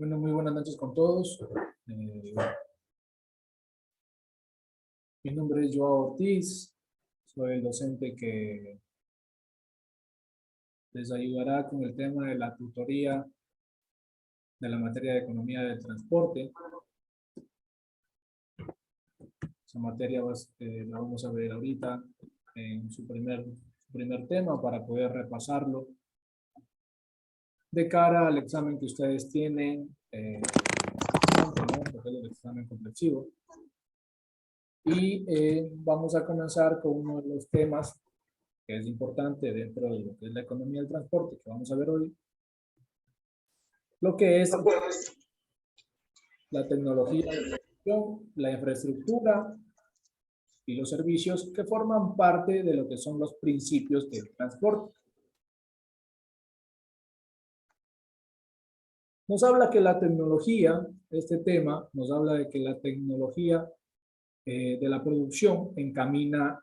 Bueno, muy buenas noches con todos. Mi nombre es Joao Ortiz. Soy el docente que les ayudará con el tema de la tutoría de la materia de economía del transporte. Esa materia la vamos a ver ahorita en su primer tema para poder repasarlo de cara al examen que ustedes tienen, ¿no? El examen complexivo. Y vamos a comenzar con uno de los temas que es importante dentro de lo que es la economía del transporte, que vamos a ver hoy, lo que es la tecnología, la infraestructura y los servicios que forman parte de lo que son los principios del transporte. Nos habla que la tecnología, este tema, nos habla de que la tecnología de la producción encamina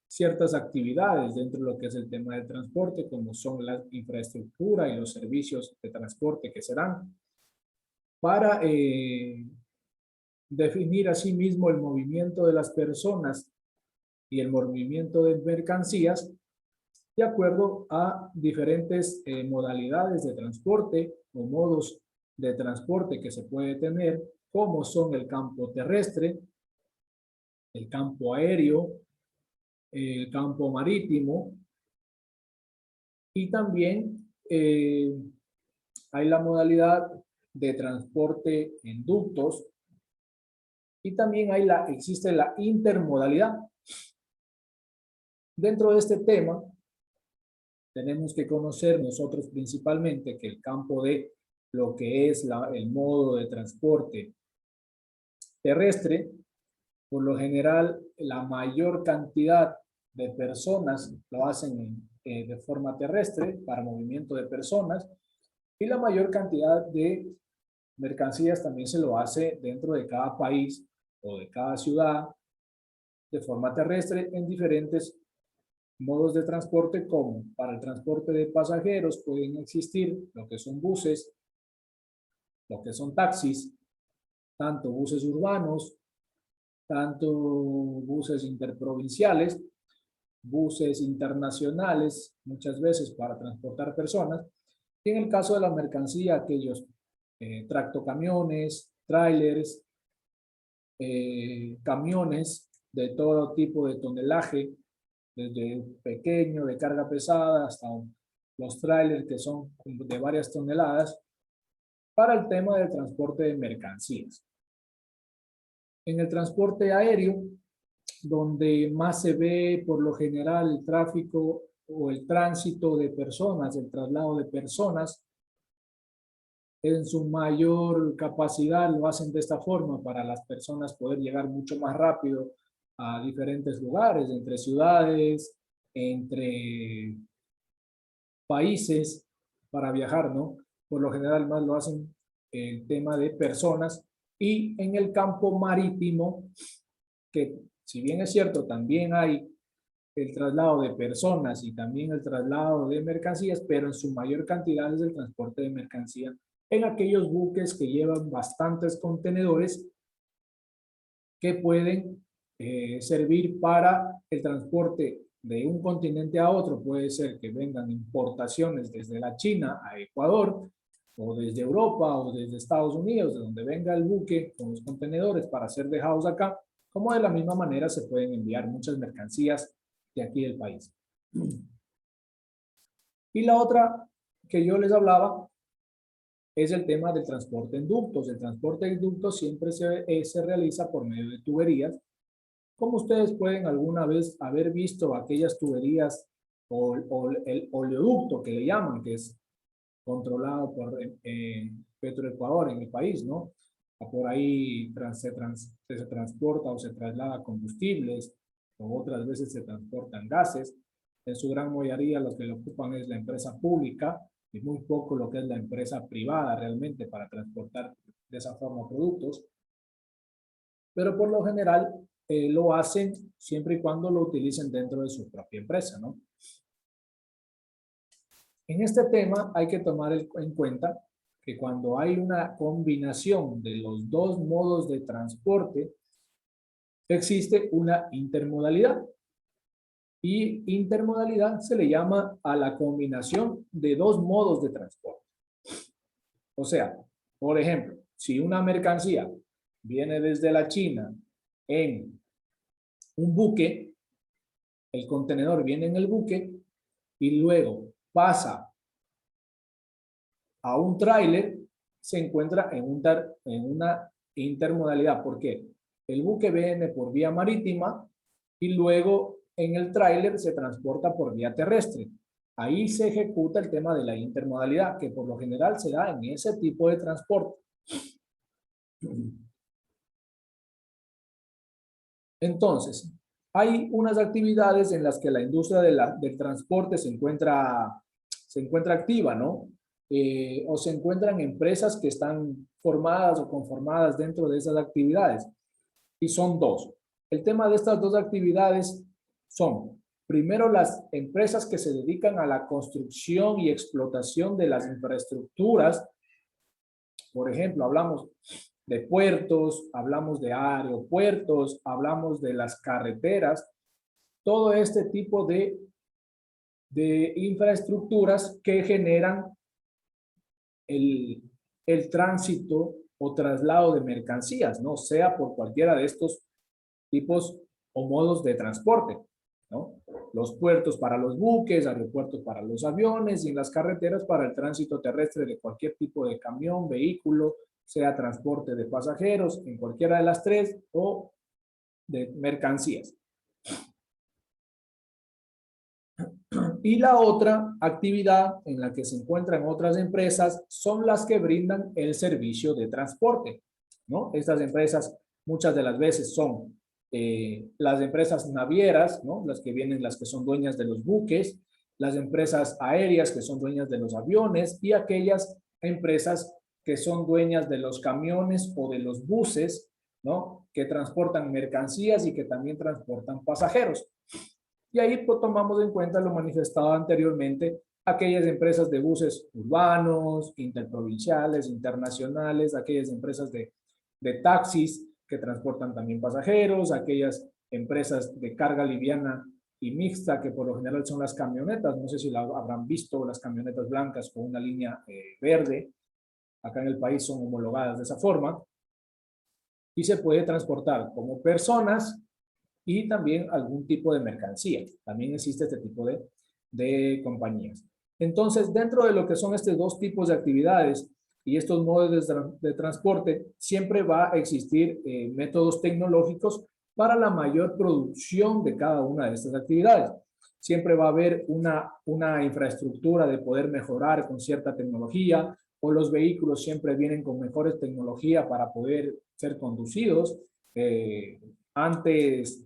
ciertas actividades dentro de lo que es el tema del transporte, como son la infraestructura y los servicios de transporte que serán, para definir asimismo el movimiento de las personas y el movimiento de mercancías de acuerdo a diferentes modalidades de transporte o modos de transporte que se puede tener, como son el campo terrestre, el campo aéreo, el campo marítimo, y también hay la modalidad de transporte en ductos, y también existe la intermodalidad. Dentro de este tema, tenemos que conocer nosotros principalmente que el campo de lo que es el modo de transporte terrestre, por lo general, la mayor cantidad de personas lo hacen de forma terrestre para movimiento de personas, y la mayor cantidad de mercancías también se lo hace dentro de cada país o de cada ciudad de forma terrestre en diferentes modos de transporte, como para el transporte de pasajeros pueden existir lo que son buses, lo que son taxis, tanto buses urbanos, tanto buses interprovinciales, buses internacionales, muchas veces para transportar personas, y en el caso de la mercancía, aquellos tractocamiones, trailers, camiones de todo tipo de tonelaje, desde pequeño de carga pesada hasta los trailers que son de varias toneladas, para el tema del transporte de mercancías. En el transporte aéreo, donde más se ve por lo general el tráfico o el tránsito de personas, el traslado de personas, en su mayor capacidad lo hacen de esta forma para las personas poder llegar mucho más rápido a diferentes lugares, entre ciudades, entre países para viajar, ¿no? Por lo general más lo hacen el tema de personas, y en el campo marítimo, que si bien es cierto, también hay el traslado de personas y también el traslado de mercancías, pero en su mayor cantidad es el transporte de mercancía en aquellos buques que llevan bastantes contenedores que pueden servir para el transporte de un continente a otro. Puede ser que vengan importaciones desde la China a Ecuador, o desde Europa o desde Estados Unidos, de donde venga el buque con los contenedores para ser dejados acá, como de la misma manera se pueden enviar muchas mercancías de aquí del país. Y la otra que yo les hablaba es el tema del transporte en ductos. El transporte en ductos siempre se realiza por medio de tuberías. Como ustedes pueden alguna vez haber visto aquellas tuberías o el oleoducto que le llaman, que es controlado por Petroecuador en el país, ¿no? Por ahí se transporta o se traslada combustibles, o otras veces se transportan gases. En su gran mayoría lo que lo ocupan es la empresa pública, y muy poco lo que es la empresa privada realmente para transportar de esa forma productos. Pero por lo general lo hacen siempre y cuando lo utilicen dentro de su propia empresa, ¿no? En este tema hay que tomar en cuenta que cuando hay una combinación de los dos modos de transporte, existe una intermodalidad. Y intermodalidad se le llama a la combinación de dos modos de transporte. O sea, por ejemplo, si una mercancía viene desde la China en un buque, el contenedor viene en el buque y luego pasa a un tráiler, se encuentra en una intermodalidad. ¿Por qué? El buque viene por vía marítima y luego en el tráiler se transporta por vía terrestre. Ahí se ejecuta el tema de la intermodalidad, que por lo general se da en ese tipo de transporte. Entonces, hay unas actividades en las que la industria del transporte se encuentra activa, ¿no? O se encuentran empresas que están formadas o conformadas dentro de esas actividades. Y son dos. El tema de estas dos actividades son, primero, las empresas que se dedican a la construcción y explotación de las infraestructuras. Por ejemplo, hablamos de puertos, hablamos de aeropuertos, hablamos de las carreteras, todo este tipo de infraestructuras que generan el tránsito o traslado de mercancías, ¿no? Sea por cualquiera de estos tipos o modos de transporte, ¿no? Los puertos para los buques, aeropuertos para los aviones y las carreteras para el tránsito terrestre de cualquier tipo de camión, vehículo, sea transporte de pasajeros en cualquiera de las tres o de mercancías. Y la otra actividad en la que se encuentran otras empresas son las que brindan el servicio de transporte, ¿no? Estas empresas muchas de las veces son las empresas navieras, ¿no? Las que son dueñas de los buques, las empresas aéreas que son dueñas de los aviones y aquellas empresas que son dueñas de los camiones o de los buses, ¿no? Que transportan mercancías y que también transportan pasajeros. Y ahí pues, tomamos en cuenta lo manifestado anteriormente, aquellas empresas de buses urbanos, interprovinciales, internacionales, aquellas empresas de taxis que transportan también pasajeros, aquellas empresas de carga liviana y mixta que por lo general son las camionetas. No sé si la habrán visto, las camionetas blancas con una línea verde. Acá en el país son homologadas de esa forma. Y se puede transportar como personas y también algún tipo de mercancía. También existe este tipo de compañías. Entonces, dentro de lo que son estos dos tipos de actividades y estos modos de transporte, siempre va a existir métodos tecnológicos para la mayor producción de cada una de estas actividades. Siempre va a haber una infraestructura de poder mejorar con cierta tecnología, o los vehículos siempre vienen con mejores tecnologías para poder ser conducidos. Antes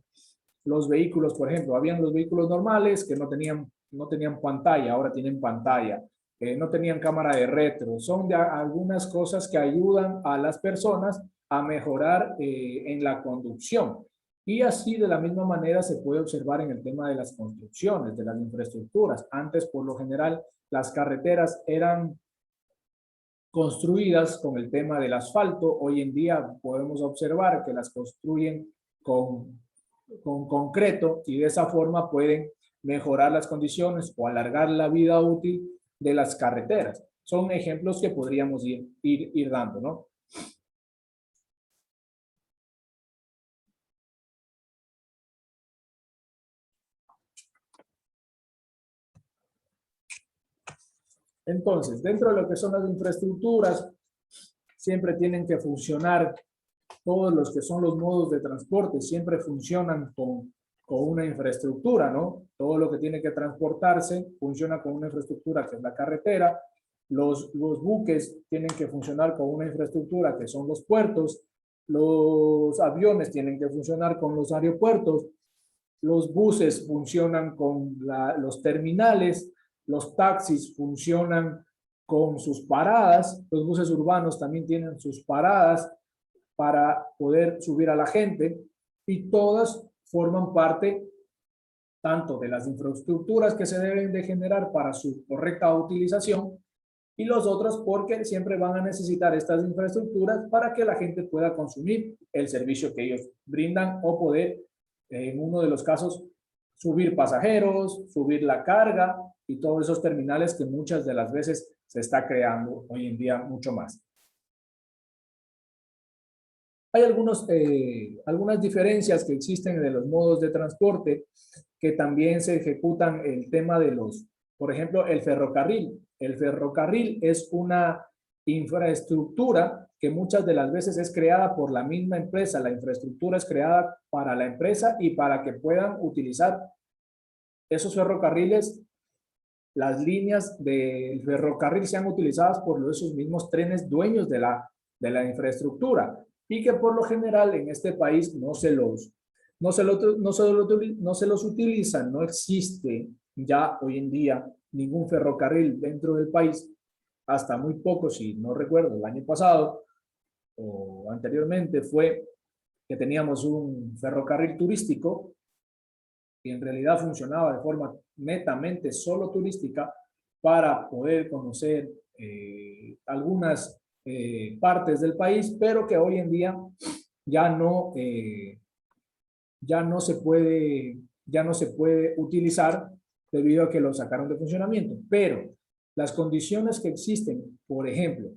los vehículos, por ejemplo, habían los vehículos normales que no tenían pantalla, ahora tienen pantalla, no tenían cámara de retro, son de algunas cosas que ayudan a las personas a mejorar en la conducción. Y así de la misma manera se puede observar en el tema de las construcciones, de las infraestructuras. Antes, por lo general, las carreteras eran construidas con el tema del asfalto. Hoy en día podemos observar que las construyen con concreto y de esa forma pueden mejorar las condiciones o alargar la vida útil de las carreteras. Son ejemplos que podríamos ir dando, ¿no? Entonces, dentro de lo que son las infraestructuras, siempre tienen que funcionar todos los que son los modos de transporte, siempre funcionan con una infraestructura, ¿no? Todo lo que tiene que transportarse funciona con una infraestructura que es la carretera. Los buques tienen que funcionar con una infraestructura que son los puertos. Los aviones tienen que funcionar con los aeropuertos. Los buses funcionan con los terminales. Los taxis funcionan con sus paradas. Los buses urbanos también tienen sus paradas para poder subir a la gente, y todas forman parte tanto de las infraestructuras que se deben de generar para su correcta utilización y los otros porque siempre van a necesitar estas infraestructuras para que la gente pueda consumir el servicio que ellos brindan o poder, en uno de los casos, subir pasajeros, subir la carga y todos esos terminales que muchas de las veces se está creando hoy en día mucho más. Hay algunas diferencias que existen de los modos de transporte que también se ejecutan el tema de por ejemplo, el ferrocarril. El ferrocarril es una infraestructura que muchas de las veces es creada por la misma empresa. La infraestructura es creada para la empresa y para que puedan utilizar esos ferrocarriles. Las líneas del ferrocarril sean utilizadas por esos mismos trenes dueños de la infraestructura y que por lo general en este país no se los utilizan, no existe ya hoy en día ningún ferrocarril dentro del país, hasta muy poco, si no recuerdo, el año pasado o anteriormente fue que teníamos un ferrocarril turístico que en realidad funcionaba de forma netamente solo turística para poder conocer algunas partes del país, pero que hoy en día ya no, ya no se puede utilizar debido a que lo sacaron de funcionamiento. Pero las condiciones que existen, por ejemplo,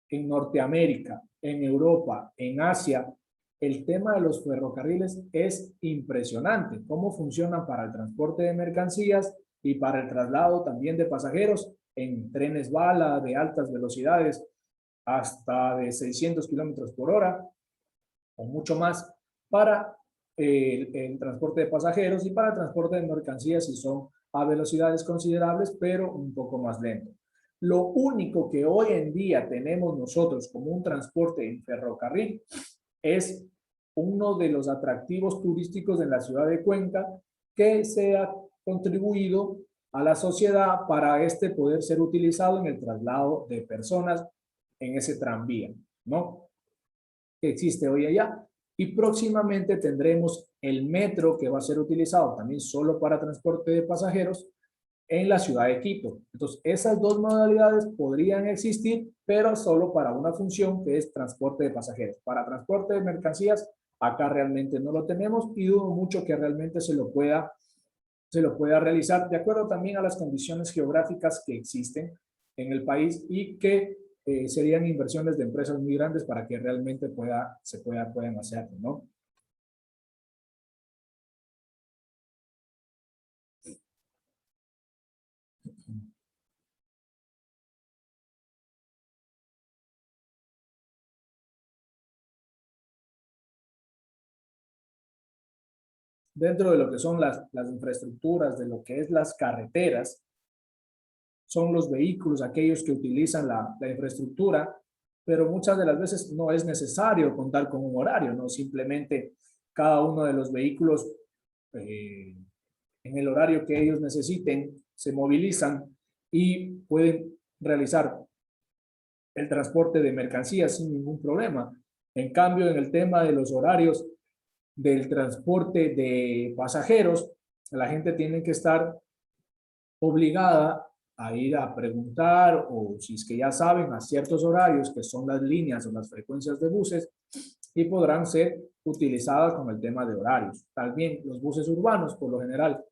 en Norteamérica, en Europa, en Asia, el tema de los ferrocarriles es impresionante. Cómo funcionan para el transporte de mercancías y para el traslado también de pasajeros en trenes bala de altas velocidades hasta de 600 kilómetros por hora o mucho más para el transporte de pasajeros y para el transporte de mercancías si son a velocidades considerables, pero un poco más lento. Lo único que hoy en día tenemos nosotros como un transporte en ferrocarril es uno de los atractivos turísticos en la ciudad de Cuenca que se ha contribuido a la sociedad para poder ser utilizado en el traslado de personas en ese tranvía, ¿no? Que existe hoy allá. Y próximamente tendremos el metro que va a ser utilizado también solo para transporte de pasajeros en la ciudad de Quito. Entonces, esas dos modalidades podrían existir, pero solo para una función que es transporte de pasajeros. Para transporte de mercancías, acá realmente no lo tenemos y dudo mucho que realmente se lo pueda realizar de acuerdo también a las condiciones geográficas que existen en el país y que serían inversiones de empresas muy grandes para que realmente puedan hacerlo, ¿no? Dentro de lo que son las infraestructuras, de lo que es las carreteras, son los vehículos aquellos que utilizan la infraestructura, pero muchas de las veces no es necesario contar con un horario, ¿no? Simplemente cada uno de los vehículos eh, en el horario que ellos necesiten se movilizan y pueden realizar el transporte de mercancías sin ningún problema. En cambio, en el tema de los horarios del transporte de pasajeros, la gente tiene que estar obligada a ir a preguntar o si es que ya saben a ciertos horarios que son las líneas o las frecuencias de buses y podrán ser utilizadas con el tema de horarios. También los buses urbanos, por lo general,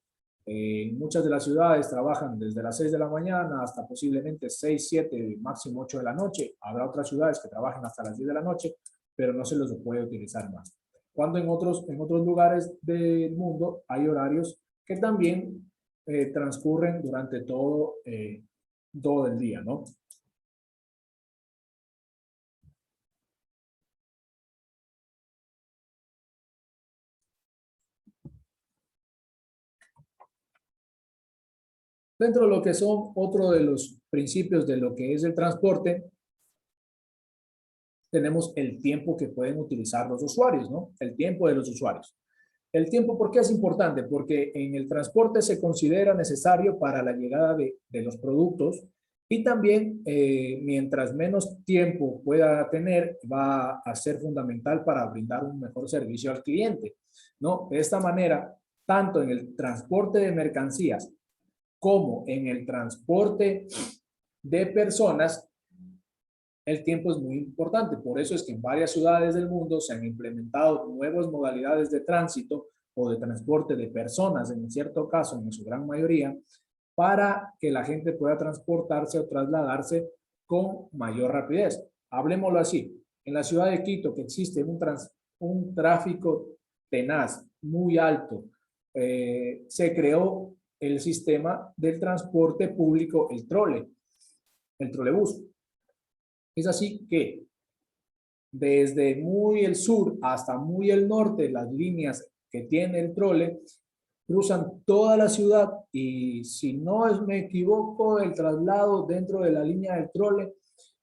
muchas de las ciudades trabajan desde las 6 de la mañana hasta posiblemente 6, 7, máximo 8 de la noche. Habrá otras ciudades que trabajan hasta las 10 de la noche, pero no se los puede utilizar más. Cuando en otros lugares del mundo hay horarios que también transcurren durante todo el día, ¿no? Dentro de lo que son otro de los principios de lo que es el transporte, tenemos el tiempo que pueden utilizar los usuarios, ¿no? El tiempo de los usuarios. El tiempo, ¿por qué es importante? Porque en el transporte se considera necesario para la llegada de los productos y también mientras menos tiempo pueda tener, va a ser fundamental para brindar un mejor servicio al cliente, ¿no? De esta manera, tanto en el transporte de mercancías como en el transporte de personas, el tiempo es muy importante. Por eso es que en varias ciudades del mundo se han implementado nuevas modalidades de tránsito o de transporte de personas, en cierto caso, en su gran mayoría, para que la gente pueda transportarse o trasladarse con mayor rapidez. Hablemoslo así. En la ciudad de Quito, que existe un tráfico tenaz, muy alto, se creó el sistema del transporte público, el trolebús. Es así que desde muy el sur hasta muy el norte, las líneas que tiene el trole cruzan toda la ciudad y si no me equivoco, el traslado dentro de la línea del trole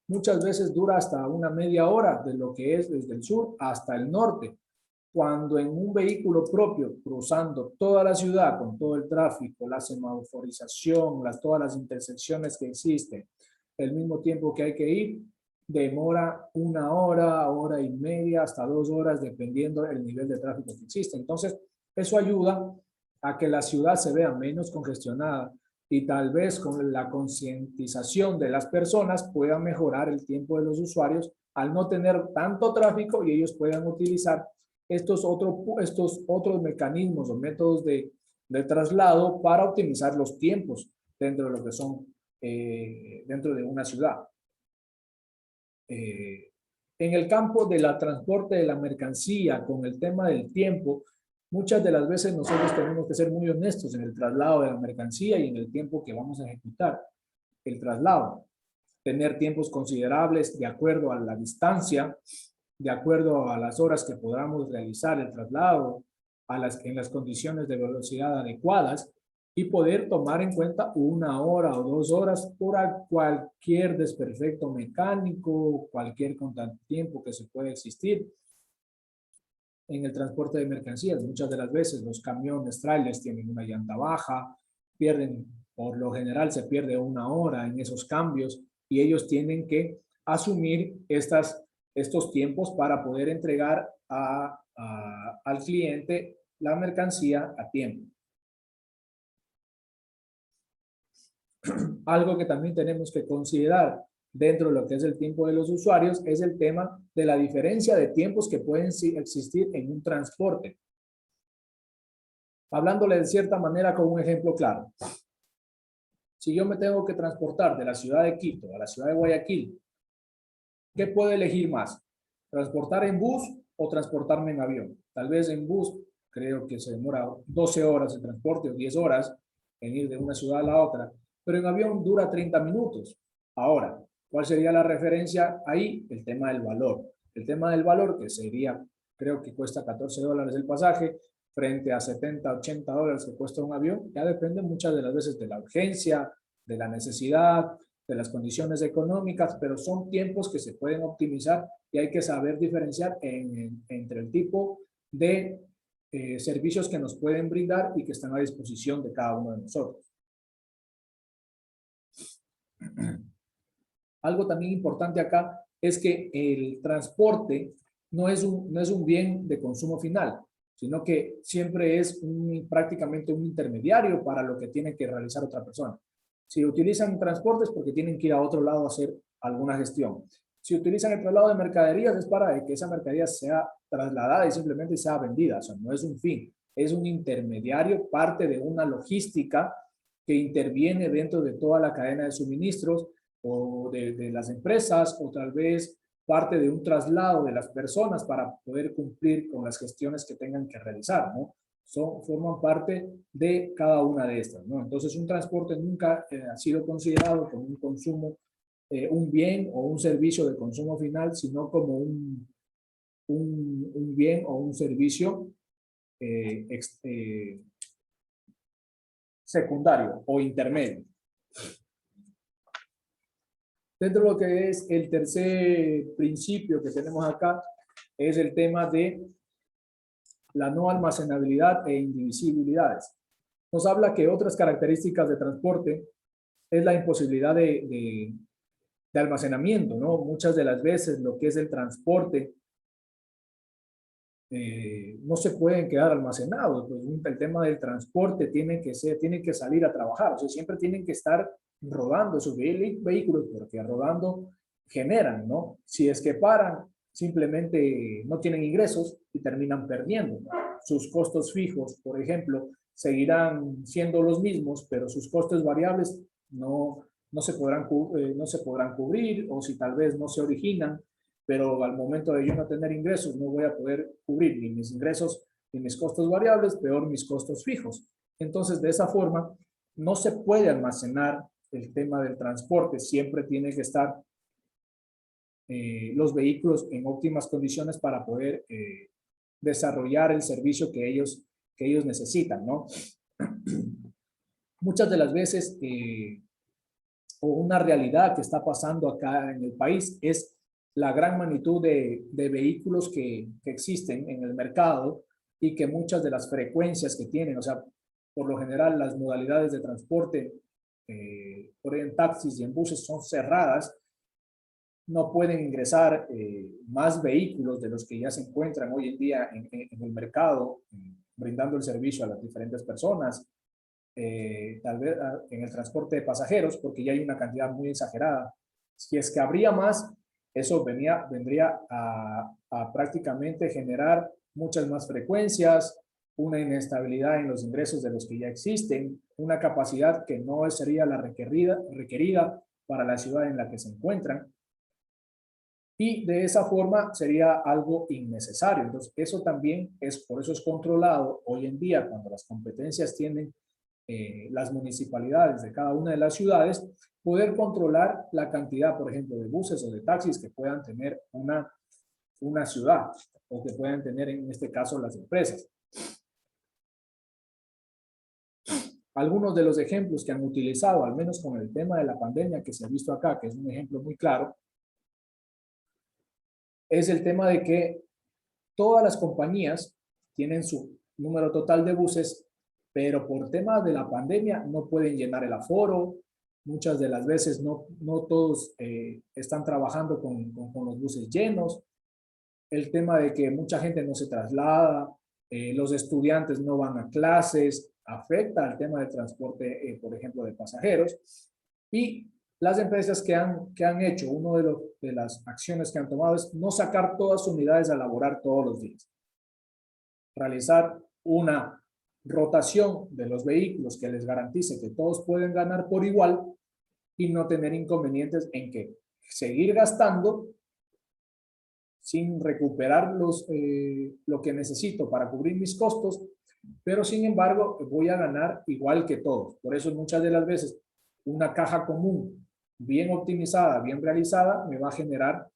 muchas veces dura hasta una media hora de lo que es desde el sur hasta el norte. Cuando en un vehículo propio, cruzando toda la ciudad con todo el tráfico, la semaforización, todas las intersecciones que existen, el mismo tiempo que hay que ir, demora una hora, hora y media, hasta 2 horas, dependiendo del nivel de tráfico que existe. Entonces, eso ayuda a que la ciudad se vea menos congestionada y tal vez con la concientización de las personas pueda mejorar el tiempo de los usuarios al no tener tanto tráfico y ellos puedan utilizar estos otros mecanismos o métodos de traslado para optimizar los tiempos dentro de lo que son dentro de una ciudad. En el campo de la transporte de la mercancía, con el tema del tiempo, muchas de las veces nosotros tenemos que ser muy honestos en el traslado de la mercancía y en el tiempo que vamos a ejecutar el traslado. Tener tiempos considerables de acuerdo a la distancia, de acuerdo a las horas que podamos realizar el traslado, en las condiciones de velocidad adecuadas y poder tomar en cuenta 1 hora o 2 horas por cualquier desperfecto mecánico, cualquier contratiempo que se pueda existir en el transporte de mercancías. Muchas de las veces los camiones, trailers tienen una llanta baja, por lo general se pierde 1 hora en esos cambios y ellos tienen que asumir estos tiempos para poder entregar al cliente la mercancía a tiempo. Algo que también tenemos que considerar dentro de lo que es el tiempo de los usuarios es el tema de la diferencia de tiempos que pueden existir en un transporte. Hablándole de cierta manera con un ejemplo claro. Si yo me tengo que transportar de la ciudad de Quito a la ciudad de Guayaquil, ¿qué puedo elegir más? ¿Transportar en bus o transportarme en avión? Tal vez en bus creo que se demora 12 horas en transporte o 10 horas en ir de una ciudad a la otra, pero en avión dura 30 minutos. Ahora, ¿cuál sería la referencia ahí? El tema del valor. El tema del valor, que sería, creo que cuesta $14 el pasaje, frente a 70, 80 dólares que cuesta un avión, ya depende muchas de las veces de la urgencia, de la necesidad, de las condiciones económicas, pero son tiempos que se pueden optimizar y hay que saber diferenciar entre el tipo de servicios que nos pueden brindar y que están a disposición de cada uno de nosotros. Algo también importante acá es que el transporte no es un bien de consumo final, sino que siempre es prácticamente un intermediario para lo que tiene que realizar otra persona. Si utilizan transportes porque tienen que ir a otro lado a hacer alguna gestión. Si utilizan el traslado de mercaderías es para que esa mercadería sea trasladada y simplemente sea vendida. O sea, no es un fin, es un intermediario, parte de una logística que interviene dentro de toda la cadena de suministros o de las empresas, o tal vez parte de un traslado de las personas para poder cumplir con las gestiones que tengan que realizar, ¿no? Forman parte de cada una de estas, ¿no? Entonces, un transporte nunca ha sido considerado como un consumo, un bien o un servicio de consumo final, sino como un bien o un servicio secundario o intermedio. Dentro de lo que es el tercer principio que tenemos acá, es el tema de la no almacenabilidad e indivisibilidades. Nos habla que otras características de transporte es la imposibilidad de almacenamiento, ¿no? Muchas de las veces lo que es el transporte no se pueden quedar almacenados. Pues el tema del transporte tiene que salir a trabajar, o sea, siempre tienen que estar rodando esos vehículos, porque rodando generan, ¿no? Si es que paran, simplemente no tienen ingresos y terminan perdiendo, ¿no? Sus costos fijos, por ejemplo, seguirán siendo los mismos, pero sus costos variables no se podrán cubrir, o si tal vez no se originan, pero al momento de yo no tener ingresos no voy a poder cubrir ni mis ingresos ni mis costos variables, peor mis costos fijos. Entonces, de esa forma, no se puede almacenar el tema del transporte, siempre tiene que estar los vehículos en óptimas condiciones para poder desarrollar el servicio que ellos necesitan, ¿no? Muchas de las veces, o una realidad que está pasando acá en el país es la gran magnitud de vehículos que existen en el mercado y que muchas de las frecuencias que tienen, o sea, por lo general las modalidades de transporte, por ejemplo, en taxis y en buses son cerradas, no pueden ingresar más vehículos de los que ya se encuentran hoy en día en el mercado, brindando el servicio a las diferentes personas, tal vez en el transporte de pasajeros, porque ya hay una cantidad muy exagerada. Si es que habría más, eso vendría a prácticamente generar muchas más frecuencias, una inestabilidad en los ingresos de los que ya existen, una capacidad que no sería la requerida para la ciudad en la que se encuentran, y de esa forma sería algo innecesario. Entonces, eso también por eso es controlado hoy en día cuando las competencias tienen las municipalidades de cada una de las ciudades, poder controlar la cantidad, por ejemplo, de buses o de taxis que puedan tener una ciudad o que puedan tener en este caso las empresas. Algunos de los ejemplos que han utilizado, al menos con el tema de la pandemia que se ha visto acá, que es un ejemplo muy claro, es el tema de que todas las compañías tienen su número total de buses, pero por tema de la pandemia no pueden llenar el aforo. Muchas de las veces no todos están trabajando con los buses llenos. El tema de que mucha gente no se traslada, los estudiantes no van a clases, afecta al tema del transporte, por ejemplo, de pasajeros. Y las empresas que han hecho, una de las acciones que han tomado es no sacar todas sus unidades a laborar todos los días. Realizar una rotación de los vehículos que les garantice que todos pueden ganar por igual y no tener inconvenientes en que seguir gastando sin recuperar lo que necesito para cubrir mis costos, pero sin embargo voy a ganar igual que todos. Por eso muchas de las veces una caja común bien optimizada, bien realizada, me va a generar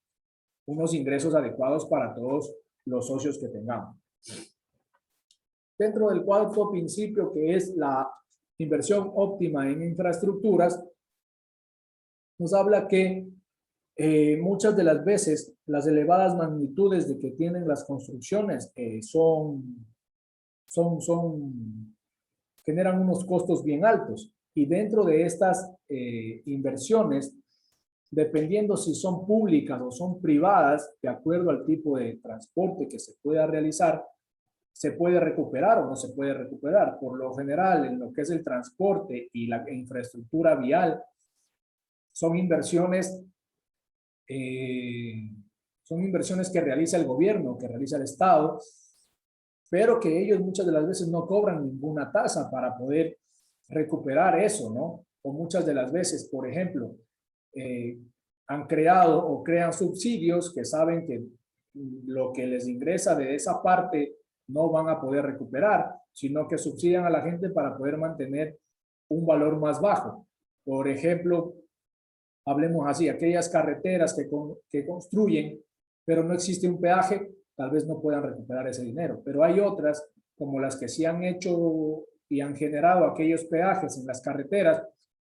unos ingresos adecuados para todos los socios que tengamos. Dentro del cuarto principio, que es la inversión óptima en infraestructuras, nos habla que muchas de las veces las elevadas magnitudes de que tienen las construcciones generan unos costos bien altos, y dentro de estas inversiones, dependiendo si son públicas o son privadas, de acuerdo al tipo de transporte que se pueda realizar, se puede recuperar o no se puede recuperar. Por lo general, en lo que es el transporte y la infraestructura vial, son inversiones que realiza el gobierno, que realiza el Estado, pero que ellos muchas de las veces no cobran ninguna tasa para poder recuperar eso, ¿no? O muchas de las veces, por ejemplo, han creado o crean subsidios que saben que lo que les ingresa de esa parte no van a poder recuperar, sino que subsidian a la gente para poder mantener un valor más bajo. Por ejemplo, hablemos así, aquellas carreteras que construyen, pero no existe un peaje, tal vez no puedan recuperar ese dinero. Pero hay otras, como las que sí han hecho y han generado aquellos peajes en las carreteras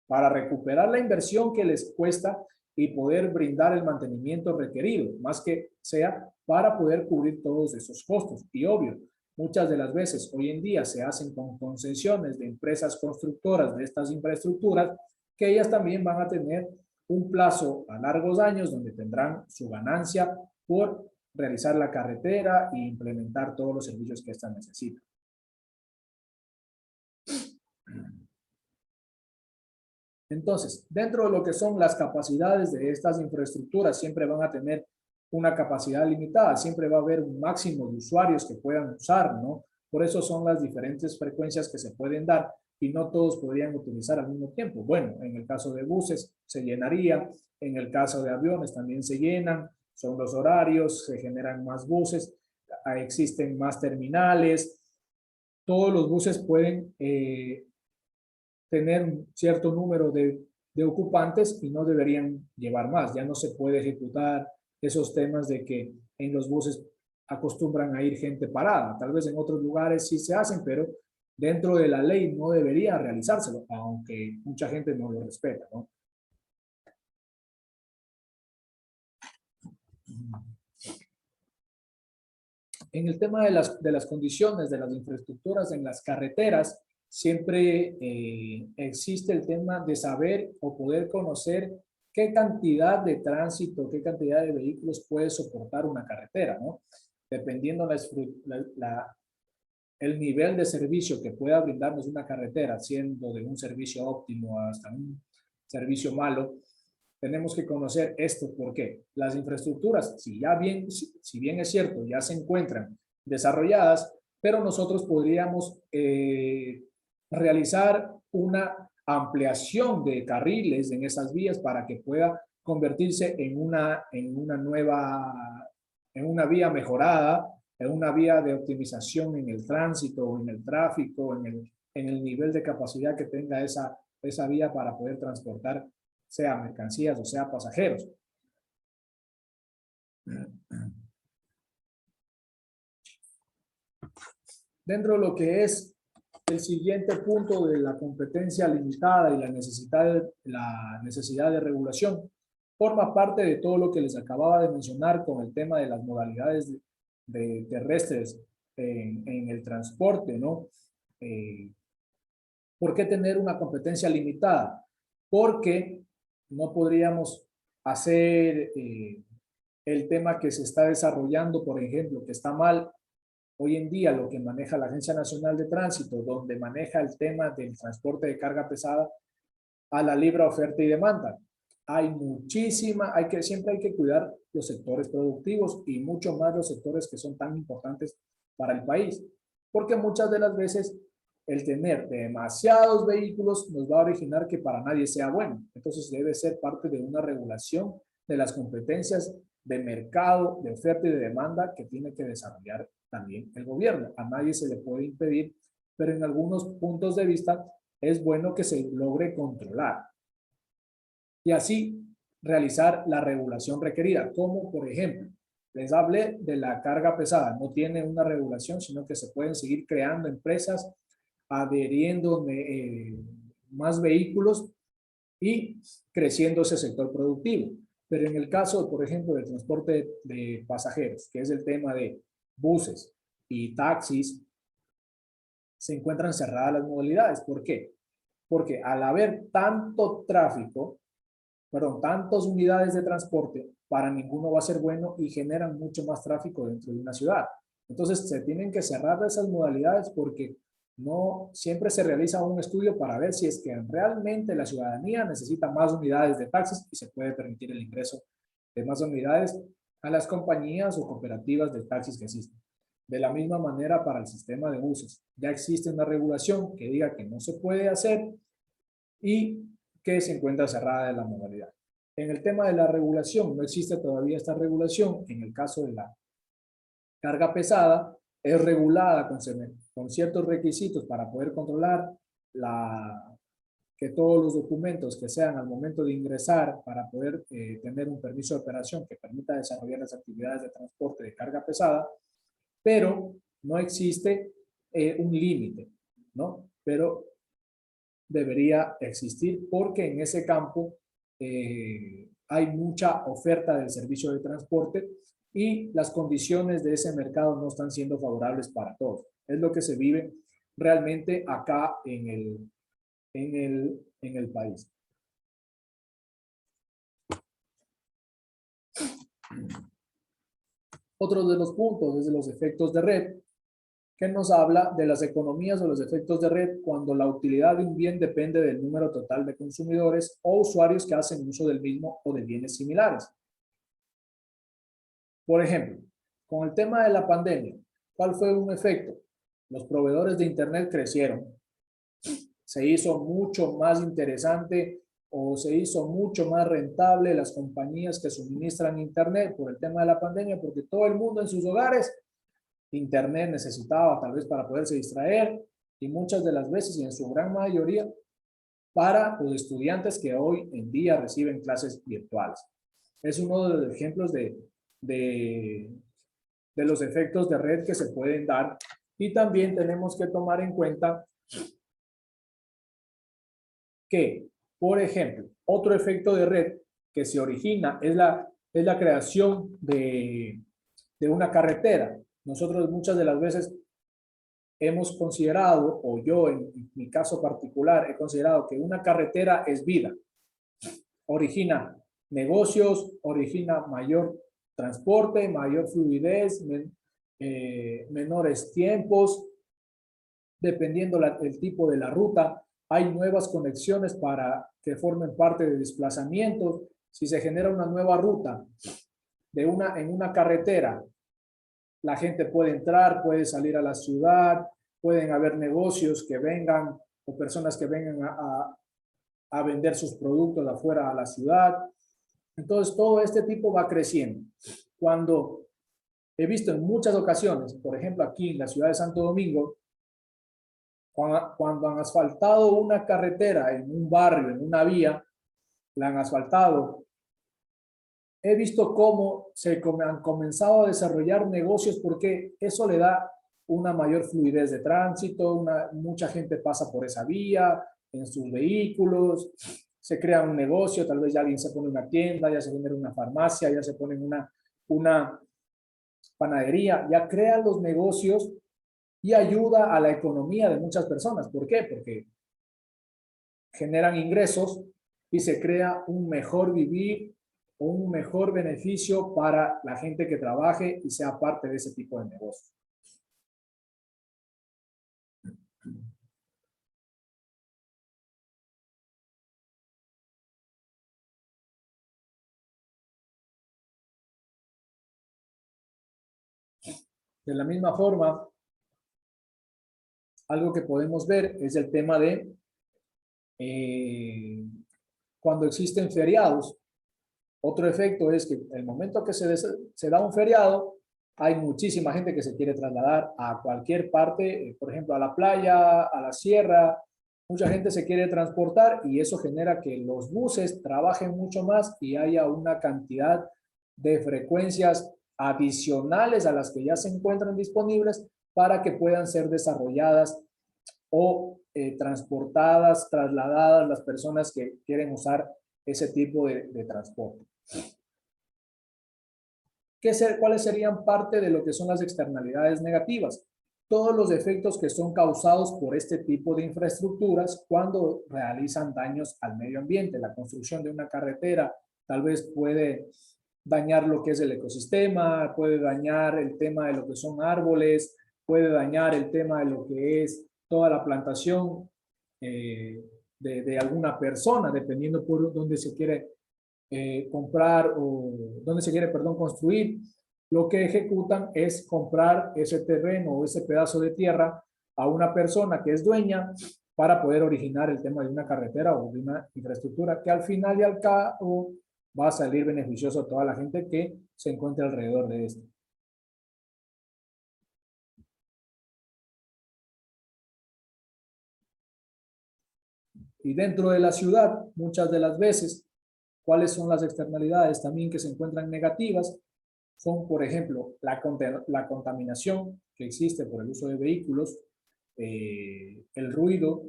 para recuperar la inversión que les cuesta y poder brindar el mantenimiento requerido, más que sea para poder cubrir todos esos costos. Y obvio, muchas de las veces hoy en día se hacen con concesiones de empresas constructoras de estas infraestructuras, que ellas también van a tener un plazo a largos años donde tendrán su ganancia por realizar la carretera e implementar todos los servicios que ésta necesita. Entonces, dentro de lo que son las capacidades de estas infraestructuras, siempre van a tener una capacidad limitada, siempre va a haber un máximo de usuarios que puedan usar, ¿no? Por eso son las diferentes frecuencias que se pueden dar y no todos podrían utilizar al mismo tiempo. Bueno, en el caso de buses se llenaría, en el caso de aviones también se llenan, son los horarios, se generan más buses, existen más terminales, todos los buses pueden tener un cierto número de ocupantes y no deberían llevar más. Ya no se puede ejecutar esos temas de que en los buses acostumbran a ir gente parada. Tal vez en otros lugares sí se hacen, pero dentro de la ley no debería realizárselo, aunque mucha gente no lo respeta, ¿no? En el tema de las condiciones, de las infraestructuras en las carreteras, siempre existe el tema de saber o poder conocer qué cantidad de tránsito, qué cantidad de vehículos puede soportar una carretera, ¿no? Dependiendo el nivel de servicio que pueda brindarnos una carretera, siendo de un servicio óptimo hasta un servicio malo, tenemos que conocer esto porque las infraestructuras, si bien es cierto, ya se encuentran desarrolladas, pero nosotros podríamos realizar una ampliación de carriles en esas vías para que pueda convertirse en una vía mejorada, en una vía de optimización en el tránsito, en el tráfico, en el nivel de capacidad que tenga esa vía para poder transportar sea mercancías o sea pasajeros. Dentro de lo que es el siguiente punto de la competencia limitada y la necesidad de regulación, forma parte de todo lo que les acababa de mencionar con el tema de las modalidades de terrestres en el transporte, ¿no? ¿Por qué tener una competencia limitada? Porque no podríamos hacer el tema que se está desarrollando, por ejemplo, que está mal hoy en día lo que maneja la Agencia Nacional de Tránsito, donde maneja el tema del transporte de carga pesada a la libre oferta y demanda. Siempre hay que cuidar los sectores productivos y mucho más los sectores que son tan importantes para el país, porque muchas de las veces el tener demasiados vehículos nos va a originar que para nadie sea bueno. Entonces debe ser parte de una regulación de las competencias de mercado, de oferta y de demanda que tiene que desarrollar también el gobierno. A nadie se le puede impedir, pero en algunos puntos de vista es bueno que se logre controlar y así realizar la regulación requerida, como por ejemplo, les hablé de la carga pesada, no tiene una regulación, sino que se pueden seguir creando empresas, adheriendo más vehículos y creciendo ese sector productivo. Pero en el caso, por ejemplo, del transporte de pasajeros, que es el tema de buses y taxis, se encuentran cerradas las modalidades. ¿Por qué? Porque al haber tanto tráfico, tantas unidades de transporte, para ninguno va a ser bueno y generan mucho más tráfico dentro de una ciudad. Entonces se tienen que cerrar esas modalidades porque no siempre se realiza un estudio para ver si es que realmente la ciudadanía necesita más unidades de taxis y se puede permitir el ingreso de más unidades a las compañías o cooperativas de taxis que existen. De la misma manera para el sistema de buses. Ya existe una regulación que diga que no se puede hacer y que se encuentra cerrada de la modalidad. En el tema de la regulación, no existe todavía esta regulación. En el caso de la carga pesada, es regulada con ciertos requisitos para poder controlar que todos los documentos que sean al momento de ingresar para poder tener un permiso de operación que permita desarrollar las actividades de transporte de carga pesada, pero no existe un límite, ¿no? Pero debería existir porque en ese campo hay mucha oferta del servicio de transporte y las condiciones de ese mercado no están siendo favorables para todos. Es lo que se vive realmente acá en el país. Otro de los puntos es de los efectos de red. que nos habla de las economías o los efectos de red cuando la utilidad de un bien depende del número total de consumidores o usuarios que hacen uso del mismo o de bienes similares. Por ejemplo, con el tema de la pandemia, ¿cuál fue un efecto? Los proveedores de Internet crecieron. Se hizo mucho más interesante o se hizo mucho más rentable las compañías que suministran Internet por el tema de la pandemia, porque todo el mundo en sus hogares Internet necesitaba tal vez para poderse distraer y muchas de las veces y en su gran mayoría para los estudiantes que hoy en día reciben clases virtuales. Es uno de los ejemplos de los efectos de red que se pueden dar y también tenemos que tomar en cuenta que, por ejemplo, otro efecto de red que se origina es la creación de una carretera. Nosotros muchas de las veces hemos considerado, o yo en mi caso particular, he considerado que una carretera es vida. Origina negocios, origina mayor transporte, mayor fluidez, menores tiempos, dependiendo el tipo de la ruta. Hay nuevas conexiones para que formen parte de desplazamientos. Si se genera una nueva ruta en una carretera, la gente puede entrar, puede salir a la ciudad, pueden haber negocios que vengan o personas que vengan a vender sus productos afuera a la ciudad. Entonces, todo este tipo va creciendo. Cuando he visto en muchas ocasiones, por ejemplo, aquí en la ciudad de Santo Domingo, cuando han asfaltado una carretera en un barrio, en una vía, la han asfaltado, he visto cómo se han comenzado a desarrollar negocios porque eso le da una mayor fluidez de tránsito, mucha gente pasa por esa vía en sus vehículos, se crea un negocio, tal vez ya alguien se pone una tienda, ya se genera una farmacia, ya se pone una panadería, ya crea los negocios y ayuda a la economía de muchas personas. ¿Por qué? Porque generan ingresos y se crea un mejor vivir o un mejor beneficio para la gente que trabaje y sea parte de ese tipo de negocio. De la misma forma, algo que podemos ver es el tema de cuando existen feriados. Otro efecto es que el momento que se da un feriado, hay muchísima gente que se quiere trasladar a cualquier parte, por ejemplo, a la playa, a la sierra. Mucha gente se quiere transportar y eso genera que los buses trabajen mucho más y haya una cantidad de frecuencias adicionales a las que ya se encuentran disponibles para que puedan ser desarrolladas o transportadas, trasladadas las personas que quieren usar ese tipo de transporte. ¿Cuáles serían parte de lo que son las externalidades negativas? Todos los efectos que son causados por este tipo de infraestructuras cuando realizan daños al medio ambiente. La construcción de una carretera tal vez puede dañar lo que es el ecosistema, puede dañar el tema de lo que son árboles, puede dañar el tema de lo que es toda la plantación de alguna persona, dependiendo por dónde se quiere comprar o donde se quiere, perdón, construir. Lo que ejecutan es comprar ese terreno o ese pedazo de tierra a una persona que es dueña para poder originar el tema de una carretera o de una infraestructura que al final y al cabo va a salir beneficioso a toda la gente que se encuentre alrededor de esto. Y dentro de la ciudad, muchas de las veces, ¿cuáles son las externalidades también que se encuentran negativas? Son, por ejemplo, la contaminación que existe por el uso de vehículos, el ruido,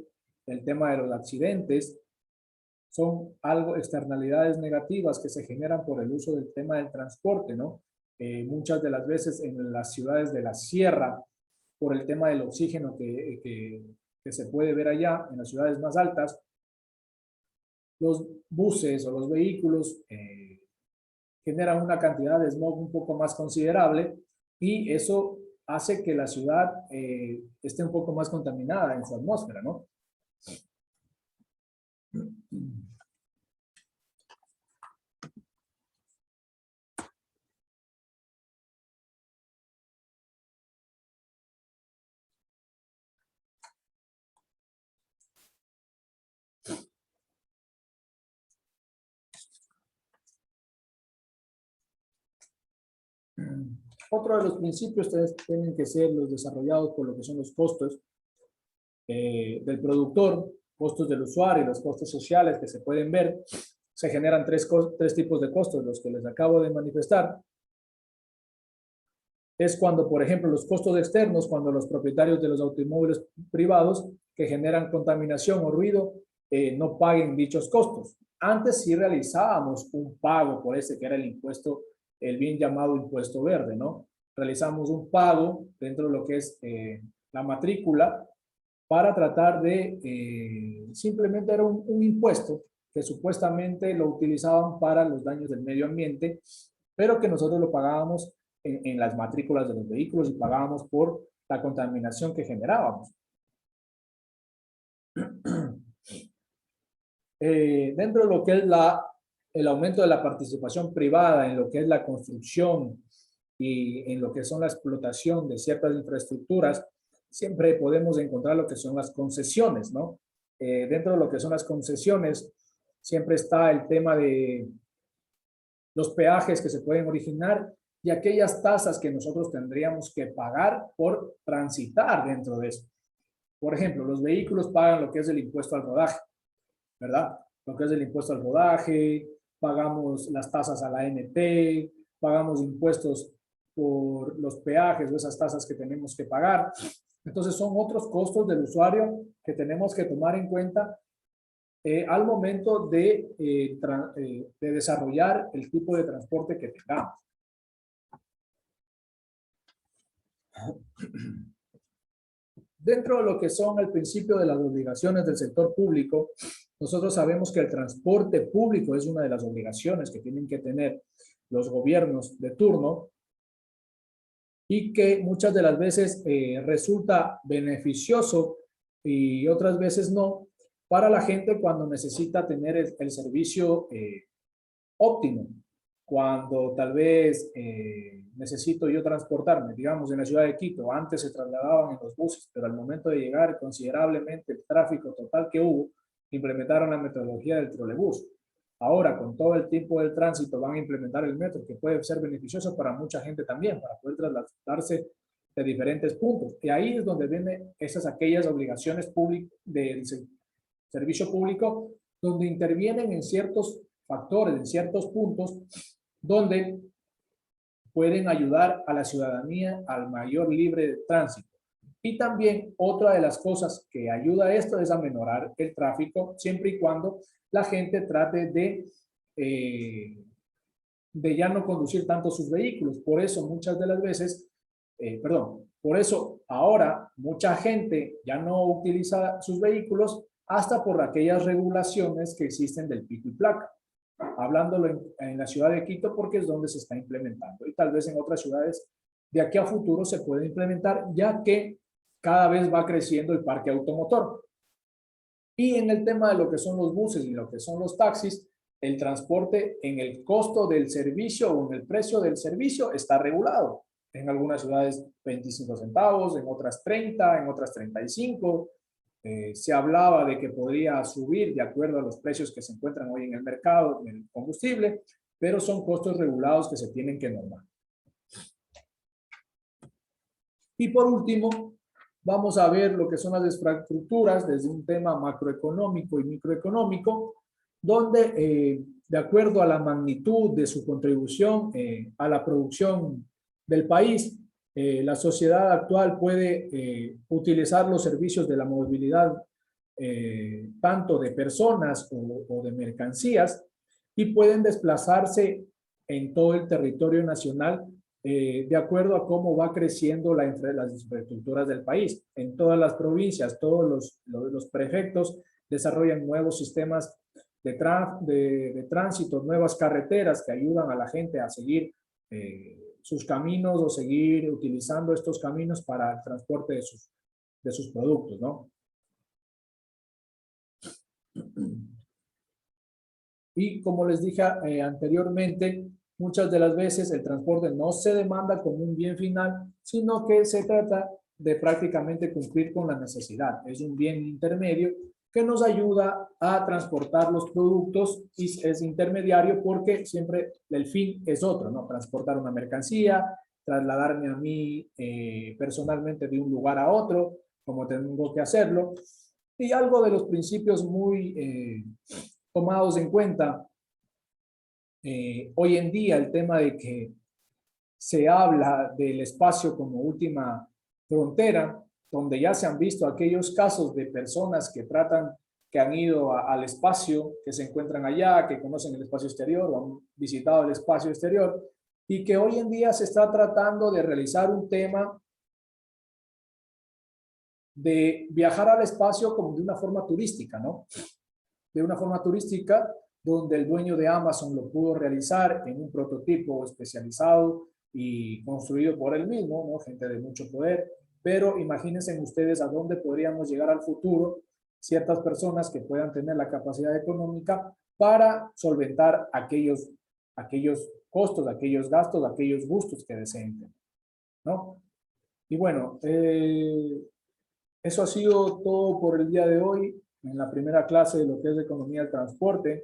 el tema de los accidentes, son algo externalidades negativas que se generan por el uso del tema del transporte, ¿no? Muchas de las veces en las ciudades de la sierra, por el tema del oxígeno que se puede ver allá en las ciudades más altas, los buses o los vehículos generan una cantidad de smog un poco más considerable y eso hace que la ciudad esté un poco más contaminada en su atmósfera, ¿no? Otro de los principios tienen que ser los desarrollados por lo que son los costos del productor, costos del usuario, los costos sociales que se pueden ver. Se generan tres tipos de costos, los que les acabo de manifestar. Es cuando, por ejemplo, los costos externos, cuando los propietarios de los automóviles privados que generan contaminación o ruido no paguen dichos costos. Antes sí realizábamos un pago por ese que era el impuesto, el bien llamado impuesto verde, ¿no? Realizamos un pago dentro de lo que es la matrícula para tratar de, simplemente era un impuesto que supuestamente lo utilizaban para los daños del medio ambiente, pero que nosotros lo pagábamos en las matrículas de los vehículos y pagábamos por la contaminación que generábamos. Dentro de lo que es el aumento de la participación privada en lo que es la construcción y en lo que son la explotación de ciertas infraestructuras, siempre podemos encontrar lo que son las concesiones, ¿no? Dentro de lo que son las concesiones, siempre está el tema de los peajes que se pueden originar y aquellas tasas que nosotros tendríamos que pagar por transitar dentro de eso. Por ejemplo, los vehículos pagan lo que es el impuesto al rodaje, ¿verdad? Lo que es el impuesto al rodaje, pagamos las tasas a la ANT, pagamos impuestos por los peajes o esas tasas que tenemos que pagar. Entonces son otros costos del usuario que tenemos que tomar en cuenta al momento de desarrollar el tipo de transporte que tengamos. Dentro de lo que son el principio de las obligaciones del sector público, nosotros sabemos que el transporte público es una de las obligaciones que tienen que tener los gobiernos de turno y que muchas de las veces resulta beneficioso y otras veces no para la gente cuando necesita tener el servicio óptimo. Cuando tal vez necesito yo transportarme, digamos en la ciudad de Quito, antes se trasladaban en los buses, pero al momento de llegar considerablemente el tráfico total que hubo, implementaron la metodología del trolebús. Ahora, con todo el tiempo del tránsito, van a implementar el metro, que puede ser beneficioso para mucha gente también, para poder trasladarse de diferentes puntos. Y ahí es donde vienen aquellas obligaciones públicas del servicio público, donde intervienen en ciertos factores, en ciertos puntos, donde pueden ayudar a la ciudadanía al mayor libre tránsito. Y también otra de las cosas que ayuda a esto es a menorar el tráfico, siempre y cuando la gente trate de ya no conducir tanto sus vehículos. Por eso muchas de las veces, por eso ahora mucha gente ya no utiliza sus vehículos hasta por aquellas regulaciones que existen del pico y placa. Hablándolo en la ciudad de Quito porque es donde se está implementando y tal vez en otras ciudades de aquí a futuro se puede implementar ya que cada vez va creciendo el parque automotor. Y en el tema de lo que son los buses y lo que son los taxis, el transporte en el costo del servicio o en el precio del servicio está regulado. En algunas ciudades 25 centavos, en otras 30, en otras 35. Se hablaba de que podría subir de acuerdo a los precios que se encuentran hoy en el mercado del combustible, pero son costos regulados que se tienen que normar. Y por último, vamos a ver lo que son las infraestructuras desde un tema macroeconómico y microeconómico, donde de acuerdo a la magnitud de su contribución a la producción del país, la sociedad actual puede utilizar los servicios de la movilidad tanto de personas o de mercancías y pueden desplazarse en todo el territorio nacional de acuerdo a cómo va creciendo las infraestructuras del país. En todas las provincias, todos los prefectos desarrollan nuevos sistemas de tránsito, nuevas carreteras que ayudan a la gente a seguir sus caminos o seguir utilizando estos caminos para el transporte de sus productos, ¿no? Y como les dije anteriormente, muchas de las veces el transporte no se demanda como un bien final, sino que se trata de prácticamente cumplir con la necesidad. Es un bien intermedio que nos ayuda a transportar los productos y es intermediario porque siempre el fin es otro, ¿no? Transportar una mercancía, trasladarme a mí personalmente de un lugar a otro, como tengo que hacerlo. Y algo de los principios muy tomados en cuenta hoy en día, el tema de que se habla del espacio como última frontera, donde ya se han visto aquellos casos de personas que tratan, que han ido al espacio, que se encuentran allá, que conocen el espacio exterior o han visitado el espacio exterior, y que hoy en día se está tratando de realizar un tema de viajar al espacio como de una forma turística, ¿no? De una forma turística donde el dueño de Amazon lo pudo realizar en un prototipo especializado y construido por él mismo, ¿no? Gente de mucho poder, pero imagínense ustedes a dónde podríamos llegar al futuro ciertas personas que puedan tener la capacidad económica para solventar aquellos costos, aquellos gastos, aquellos gustos que deseen, ¿no? Y bueno, eso ha sido todo por el día de hoy en la primera clase de lo que es economía del transporte.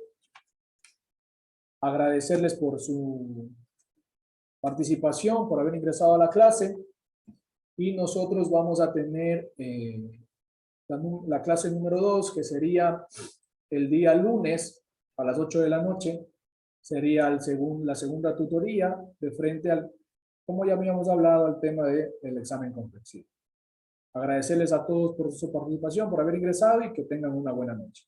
Agradecerles por su participación, por haber ingresado a la clase y nosotros vamos a tener la clase número 2, que sería el día lunes a las 8 de la noche. Sería la segunda tutoría de frente al, como ya habíamos hablado, al tema del examen complexivo. Agradecerles a todos por su participación, por haber ingresado y que tengan una buena noche.